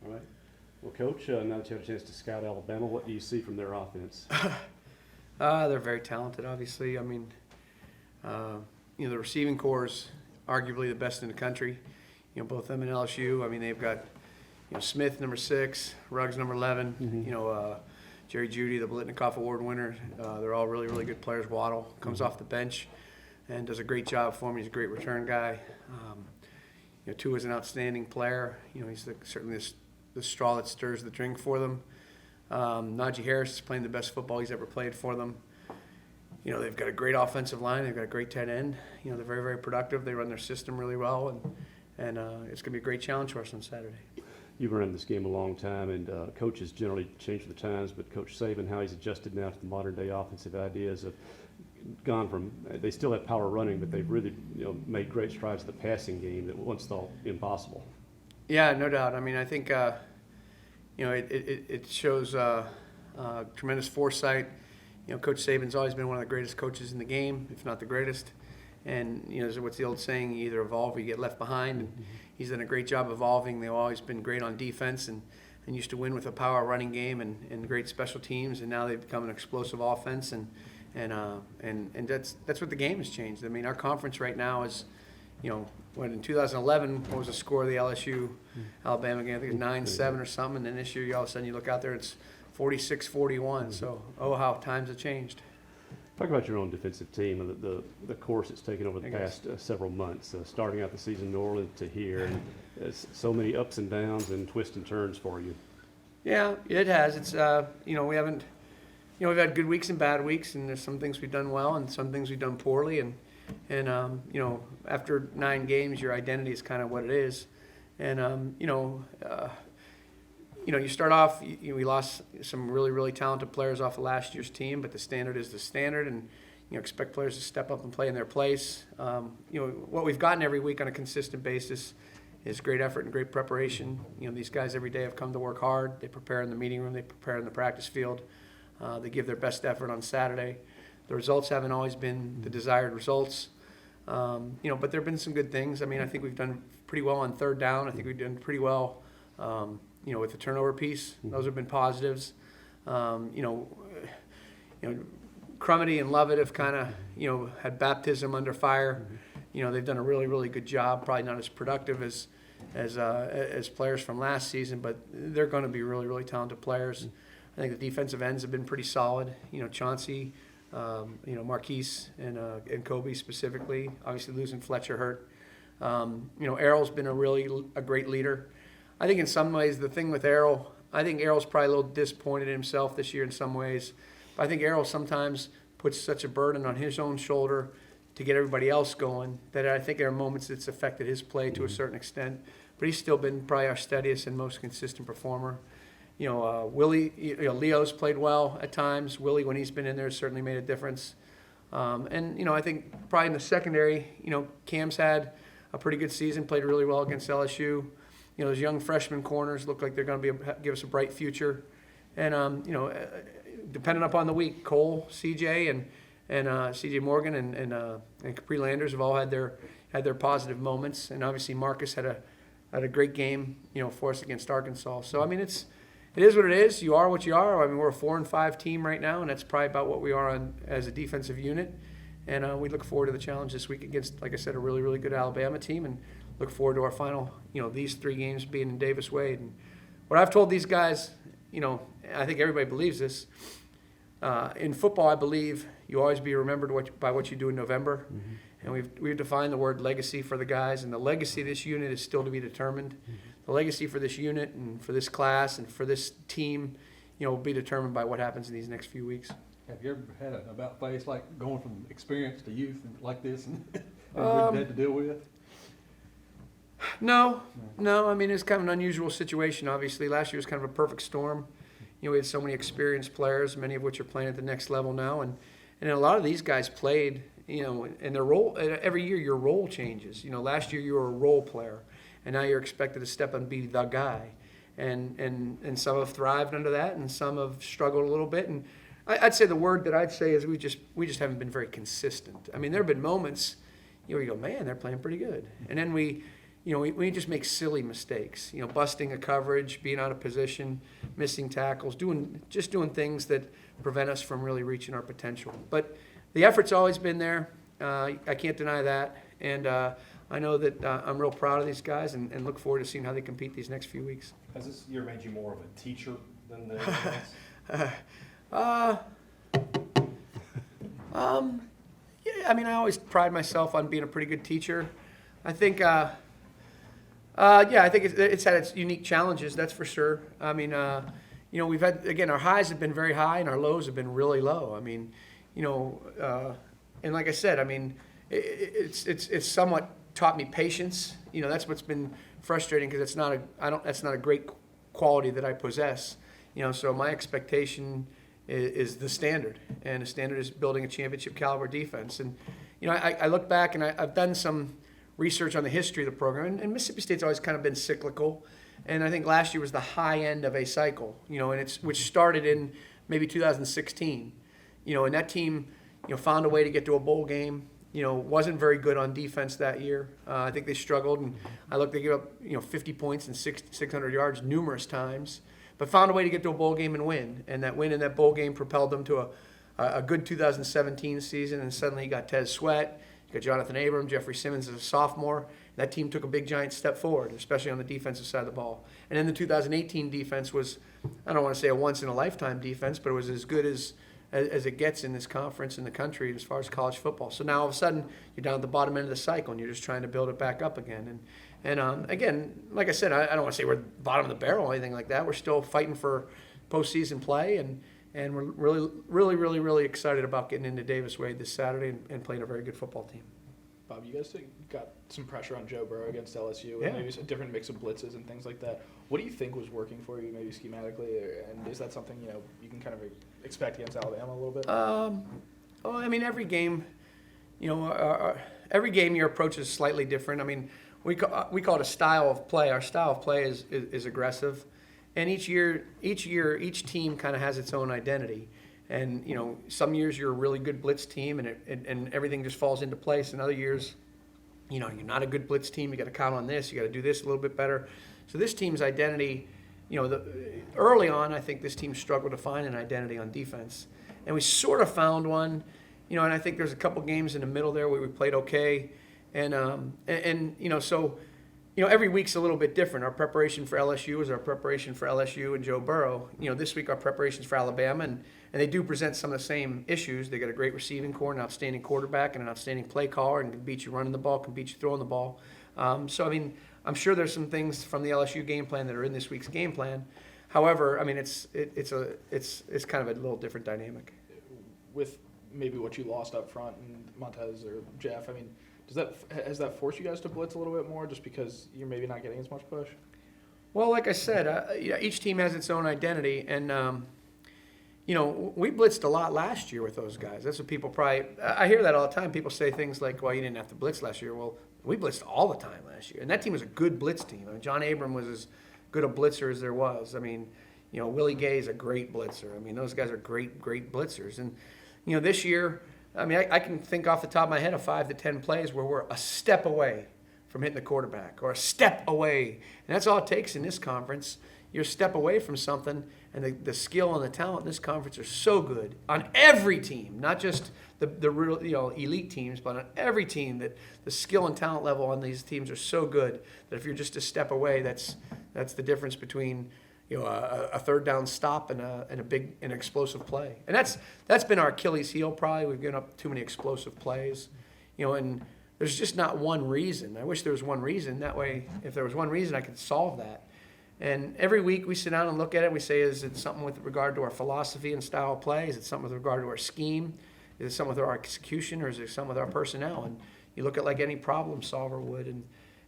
All right. Well, Coach, now that you had a chance to scout Alabama, what do you see from their offense? They're very talented, obviously. I mean, the receiving corps is arguably the best in the country. Both them and LSU. I mean, they've got, Smith, number 6, Ruggs, number 11, Jerry Jeudy, the Blitnikoff Award winner. They're all really, really good players. Waddle comes off the bench and does a great job for him. He's a great return guy. Tua's an outstanding player. He's certainly the straw that stirs the drink for them. Najee Harris is playing the best football he's ever played for them. They've got a great offensive line. They've got a great tight end. They're very, very productive. They run their system really well, and it's going to be a great challenge for us on Saturday. You've run this game a long time, and coaches generally change with the times, but Coach Saban, how he's adjusted now to the modern-day offensive ideas of gone from, they still have power running, but they've really made great strides in the passing game that once thought impossible. Yeah, no doubt. I mean, I think it shows tremendous foresight. Coach Saban's always been one of the greatest coaches in the game, if not the greatest. And what's the old saying? You either evolve or you get left behind. And he's done a great job evolving. They've always been great on defense and used to win with a power running game and great special teams. And now they've become an explosive offense. And that's what the game has changed. I mean, our conference right now is, when in 2011, what was the score of the LSU Alabama game? I think it was 9-7 or something. And then this year, all of a sudden, you look out there, it's 46-41. So, how times have changed. Talk about your own defensive team and the course it's taken over the past several months, starting out the season in New Orleans to here, and so many ups and downs and twists and turns for you. Yeah, it has. It's we haven't, we've had good weeks and bad weeks, and there's some things we've done well and some things we've done poorly, and after 9 games, your identity is kind of what it is, and you start off, we lost some really, really talented players off of last year's team, but the standard is the standard, and expect players to step up and play in their place. What we've gotten every week on a consistent basis is great effort and great preparation. These guys every day have come to work hard. They prepare in the meeting room. They prepare in the practice field. They give their best effort on Saturday. The results haven't always been the desired results, but there have been some good things. I mean, I think we've done pretty well on third down. I think we've done pretty well with the turnover piece. Those have been positives. Crumity and Lovett have kind of, had baptism under fire. They've done a really, really good job. Probably not as productive as players from last season, but they're going to be really, really talented players. I think the defensive ends have been pretty solid. Chauncey, Marquise, and Kobe specifically. Obviously losing Fletcher hurt. Errol's been a great leader. I think in some ways the thing with Errol, I think Errol's probably a little disappointed in himself this year in some ways. But I think Errol sometimes puts such a burden on his own shoulder to get everybody else going that I think there are moments it's affected his play to a certain extent. But he's still been probably our steadiest and most consistent performer. Willie, Leo's played well at times. Willie, when he's been in there, has certainly made a difference. I think probably in the secondary, Cam's had a pretty good season, played really well against LSU. Those young freshman corners look like they're going to give us a bright future. And, depending upon the week, Cole, CJ, and CJ Morgan and Capri Landers have all had their positive moments. And obviously Marcus had a great game, for us against Arkansas. So, I mean, it is what it is. You are what you are. I mean, we're a 4-5 team right now, and that's probably about what we are as a defensive unit. And we look forward to the challenge this week against, like I said, a really, really good Alabama team, and look forward to our final, these 3 games being in Davis Wade. And what I've told these guys, I think everybody believes this. In football, I believe you always be remembered by what you do in November. And we've defined the word legacy for the guys, and the legacy of this unit is still to be determined. The legacy for this unit and for this class and for this team, will be determined by what happens in these next few weeks. Have you ever had an about face like going from experience to youth and like this and we've had to deal with? No. I mean, it's kind of an unusual situation, obviously. Last year was kind of a perfect storm. We had so many experienced players, many of which are playing at the next level now. And a lot of these guys played, and their role, every year your role changes. Last year you were a role player, and now you're expected to step up and be the guy. And some have thrived under that, and some have struggled a little bit. And I'd say the word that I'd say is we just haven't been very consistent. I mean, there have been moments, you go, man, they're playing pretty good. And then we we just make silly mistakes. Busting a coverage, being out of position, missing tackles, doing things that prevent us from really reaching our potential. But the effort's always been there. I can't deny that. And I know that I'm real proud of these guys and look forward to seeing how they compete these next few weeks. Has this year made you more of a teacher than the else? Yeah, I always pride myself on being a pretty good teacher. I think, I think it's had its unique challenges, that's for sure. We've had, again, our highs have been very high and our lows have been really low. And like I said, it's somewhat taught me patience. That's what's been frustrating because that's not a great quality that I possess. So my expectation is the standard, and the standard is building a championship caliber defense. And I look back and I've done some research on the history of the program, and Mississippi State's always kind of been cyclical. And I think last year was the high end of a cycle, which started in maybe 2016. And that team, found a way to get to a bowl game. Wasn't very good on defense that year. I think they struggled, and they gave up 50 points and 600 yards numerous times, but found a way to get to a bowl game and win. And that win in that bowl game propelled them to a good 2017 season. And suddenly you got Tez Sweat, you got Jonathan Abram, Jeffrey Simmons as a sophomore. That team took a big giant step forward, especially on the defensive side of the ball. And then the 2018 defense was, I don't want to say a once in a lifetime defense, but it was as good as it gets in this conference in the country as far as college football. So now all of a sudden you're down at the bottom end of the cycle and you're just trying to build it back up again. And again, like I said, I don't want to say we're bottom of the barrel or anything like that. We're still fighting for postseason play, and we're really excited about getting into Davis Wade this Saturday and playing a very good football team. Bob, you guys got some pressure on Joe Burrow against LSU, Yeah. and maybe a different mix of blitzes and things like that. What do you think was working for you, maybe schematically, and is that something you can kind of expect against Alabama a little bit? Every game, every game your approach is slightly different. We call it a style of play. Our style of play is aggressive, and each year, each team kind of has its own identity. And some years you're a really good blitz team, and everything just falls into place. And other years, you're not a good blitz team. You got to count on this. You got to do this a little bit better. So this team's identity, early on, I think this team struggled to find an identity on defense, and we sort of found one. And I think there's a couple games in the middle there where we played okay, and every week's a little bit different. Our preparation for LSU is our preparation for LSU and Joe Burrow. This week our preparation's for Alabama, and they do present some of the same issues. They got a great receiving core, an outstanding quarterback, and an outstanding play caller, and can beat you running the ball, can beat you throwing the ball. I'm sure there's some things from the LSU game plan that are in this week's game plan. However, it's kind of a little different dynamic. With maybe what you lost up front and Montez or Jeff, has that forced you guys to blitz a little bit more just because you're maybe not getting as much push? Well, like I said, each team has its own identity, and we blitzed a lot last year with those guys. That's what people I hear that all the time. People say things like, well, you didn't have to blitz last year. Well, we blitzed all the time last year, and that team was a good blitz team. John Abram was as good a blitzer as there was. Willie Gay is a great blitzer. Those guys are great blitzers. And, this year, I can think off the top of my head of 5 to 10 plays where we're a step away from hitting the quarterback, or a step away. And that's all it takes in this conference. You're a step away from something, and the skill and the talent in this conference are so good on every team, not just the real elite teams, but on every team, that the skill and talent level on these teams are so good that if you're just a step away, that's the difference between a third down stop and an explosive play. And that's been our Achilles heel probably. We've given up too many explosive plays, and there's just not one reason. I wish there was one reason. That way, if there was one reason, I could solve that. And every week we sit down and look at it. We say, is it something with regard to our philosophy and style of play? Is it something with regard to our scheme? Is it something with our execution, or is it something with our personnel? And you look at like any problem solver would.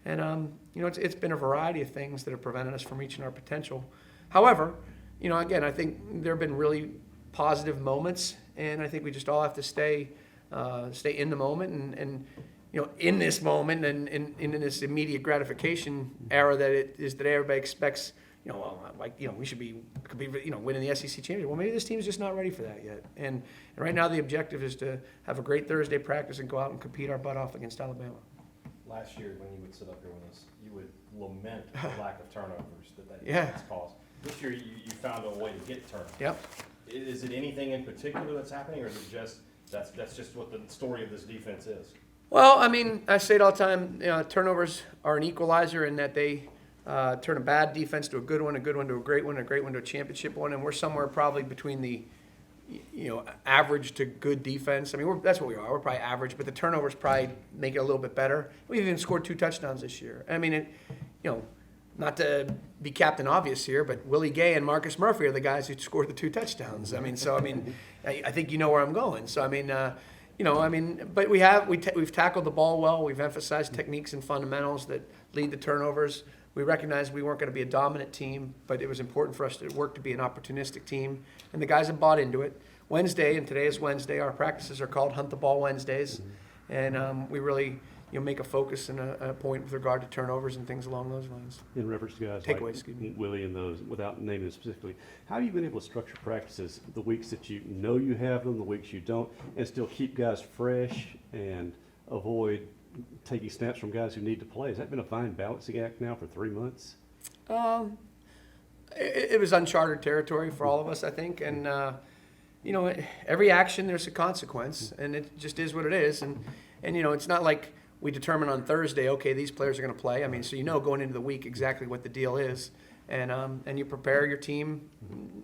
And it's been a variety of things that have prevented us from reaching our potential. However, again, I think there have been really positive moments, and I think we just all have to stay in the moment and in this moment and in this immediate gratification era that it is that everybody expects, we could be winning the SEC championship. Well, maybe this team's just not ready for that yet. And right now the objective is to have a great Thursday practice and go out and compete our butt off against Alabama. last year when you would sit up here with us, you would lament the lack of turnovers that Yeah. defense caused. This year, you found a way to get turnovers. Yep. Is it anything in particular that's happening, or is it just, that's just what the story of this defense is? Well, I mean, I say it all the time, turnovers are an equalizer in that they turn a bad defense to a good one to a great one, a great one to a championship one, and we're somewhere probably between the, average to good defense. I mean, that's what we are. We're probably average, but the turnovers probably make it a little bit better. We've even scored 2 touchdowns this year. I mean, not to be Captain Obvious here, but Willie Gay and Marcus Murphy are the guys who scored the 2 touchdowns. I mean, I think you know where I'm going. So, but we've tackled the ball well. We've emphasized techniques and fundamentals that lead to turnovers. We recognized we weren't going to be a dominant team, but it was important for us to work to be an opportunistic team, and the guys have bought into it. Wednesday, and today is Wednesday, our practices are called Hunt the Ball Wednesdays, and we really make a focus and a point with regard to turnovers and things along those lines. In reference to guys Takeaways, like excuse me. Willie and those, without naming them specifically, how have you been able to structure practices the weeks that you know you have them, the weeks you don't, and still keep guys fresh and avoid taking snaps from guys who need to play? Has that been a fine balancing act now for 3 months? It was uncharted territory for all of us, I think, and every action there's a consequence, and it just is what it is, and it's not like we determine on Thursday, okay, these players are going to play. I mean, so going into the week exactly what the deal is, and you prepare your team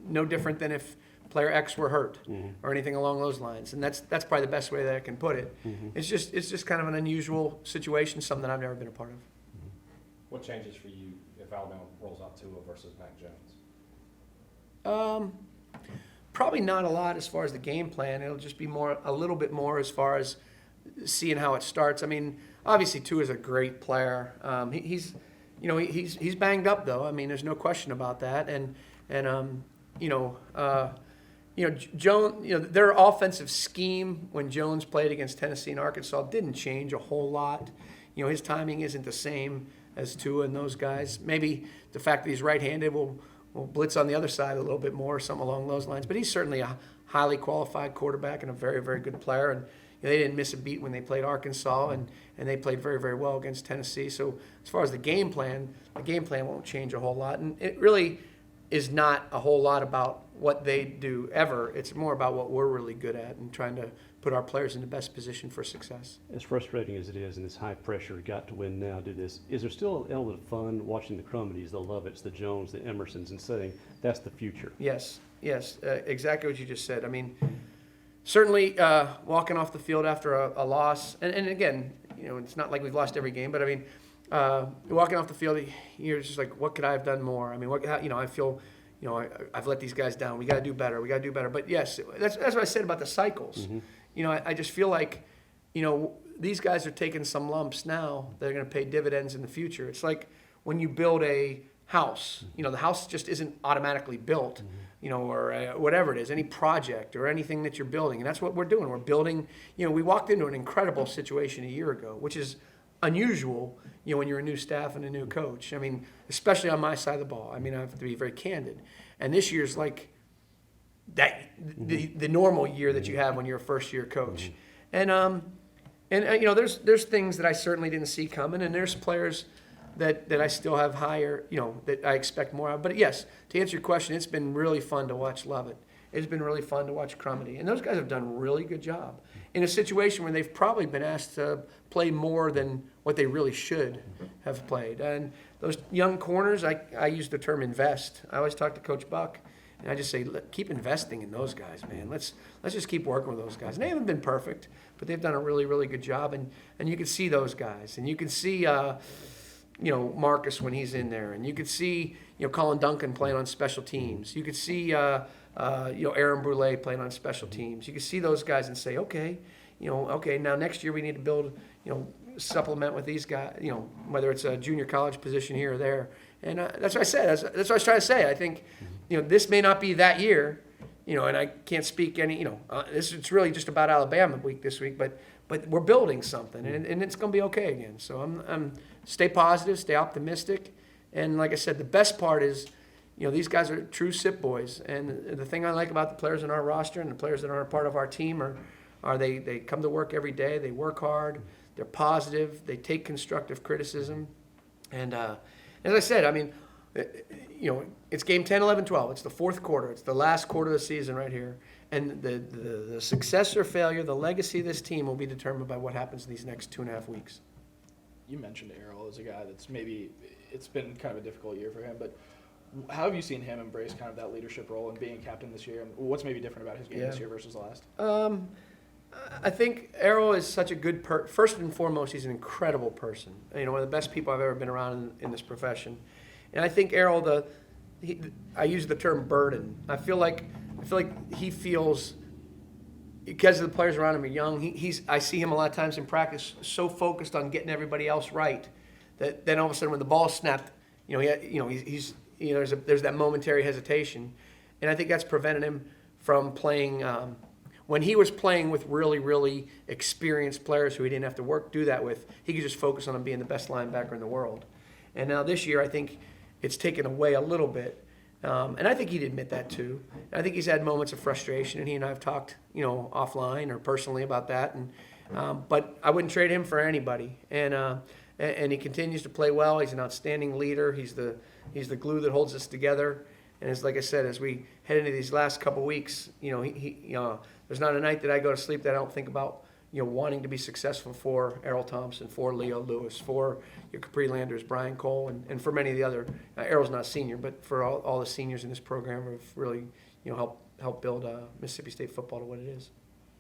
no different than if player X were hurt or anything along those lines. And that's probably the best way that I can put it. It's just kind of an unusual situation, something I've never been a part of. What changes for you if Alabama rolls out Tua versus Mac Jones? Probably not a lot as far as the game plan. It'll just be a little bit more as far as seeing how it starts. I mean, obviously Tua is a great player. He's banged up though. I mean, there's no question about that. Jones, their offensive scheme when Jones played against Tennessee and Arkansas didn't change a whole lot. His timing isn't the same as Tua and those guys. Maybe the fact that he's right-handed will blitz on the other side a little bit more, or something along those lines. But he's certainly a highly qualified quarterback and a very, very good player. And they didn't miss a beat when they played Arkansas, and they played very, very well against Tennessee. So as far as the game plan won't change a whole lot. And it really is not a whole lot about what they do ever. It's more about what we're really good at and trying to put our players in the best position for success. As frustrating as it is in this high pressure, got to win now, do this, is there still an element of fun watching the Crumedies, the Lovetts, the Jones, the Emersons, and saying that's the future? Yes, exactly what you just said. I mean, certainly walking off the field after a loss, and again, it's not like we've lost every game, but I mean, walking off the field, you're just like, what could I have done more? I mean, I feel, I've let these guys down. We got to do better. But yes, that's what I said about the cycles. I just feel like, these guys are taking some lumps now that are going to pay dividends in the future. It's like when you build a house, the house just isn't automatically built, or whatever it is, any project or anything that you're building. And that's what we're doing. We're building, we walked into an incredible situation a year ago, which is unusual, when you're a new staff and a new coach. I mean, especially on my side of the ball. I mean, I have to be very candid. And this year's like that, the normal year that you have when you're a first-year coach. And there's things that I certainly didn't see coming, and there's players that I still have higher, that I expect more of. But yes, to answer your question, it's been really fun to watch Lovett. It's been really fun to watch Crumedy. And those guys have done a really good job in a situation where they've probably been asked to play more than what they really should have played. And those young corners, I use the term invest. I always talk to Coach Buck, and I just say, keep investing in those guys, man. Let's just keep working with those guys. And they haven't been perfect, but they've done a really, really good job. And you can see those guys. And you can see Marcus when he's in there. And you can see, Colin Duncan playing on special teams. You could see, Aaron Brule playing on special teams. You can see those guys and say, okay, now next year we need to build, supplement with these guys, whether it's a junior college position here or there. And that's what I said. That's what I was trying to say. I think, this may not be that year, and I can't speak any, it's really just about Alabama week this week, but we're building something, and it's going to be okay again. So I'm stay positive, stay optimistic, and like I said, the best part is, these guys are true SIP boys, and the thing I like about the players in our roster and the players that aren't part of our team are they come to work every day, they work hard, They're positive. They take constructive criticism. And as I said, I mean, it's game 10, 11, 12. It's the fourth quarter. It's the last quarter of the season right here. And the success or failure, the legacy of this team will be determined by what happens in these next 2.5 weeks. You mentioned Errol as a guy that's maybe it's been kind of a difficult year for him, but how have you seen him embrace kind of that leadership role and being captain this year? And what's maybe different about his game this year versus the last? I think Errol is such a good first and foremost, he's an incredible person. One of the best people I've ever been around in this profession. And I think Errol, I use the term burden. I feel like he feels, because the players around him are young, I see him a lot of times in practice so focused on getting everybody else right that then all of a sudden when the ball's snapped, there's that momentary hesitation. And I think that's prevented him from playing. When he was playing with really, really experienced players who he didn't have to do that with, he could just focus on him being the best linebacker in the world. And now this year, I think it's taken away a little bit. And I think he'd admit that too. And I think he's had moments of frustration, and he and I have talked, offline or personally about that. And but I wouldn't trade him for anybody. And he continues to play well. He's an outstanding leader. He's the glue that holds us together. And like I said, as we head into these last couple weeks, there's not a night that I go to sleep that I don't think about, wanting to be successful for Errol Thompson, for Leo Lewis, for your Capri Landers, Brian Cole, and for many of the other. Errol's not a senior, but for all the seniors in this program have really, helped build Mississippi State football to what it is.